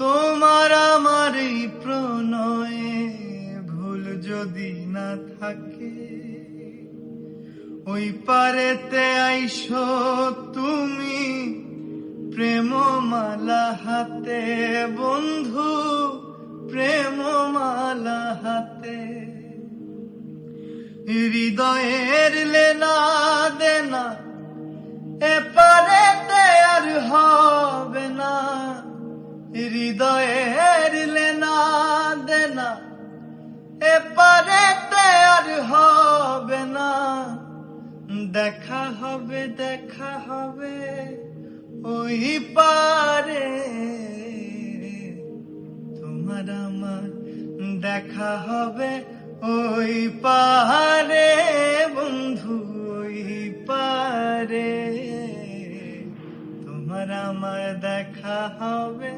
তোমার আমার এই প্রণয়ে ভুল যদি না থাকে, ওই পারেতে আইসো তুমি প্রেমমালা হাতে, বন্ধু প্রেমমালা হাতে। হৃদয়ের লেনা দেনা এপারেতে আর হবে না, হৃদয়ের লেনা দেনা এপারেতে আর হবে না। দেখা হবে দেখা হবে ওই পারে, তোমার আমার দেখা হবে ওই পারে, বন্ধু ওই পারে তোমার আমার দেখা হবে।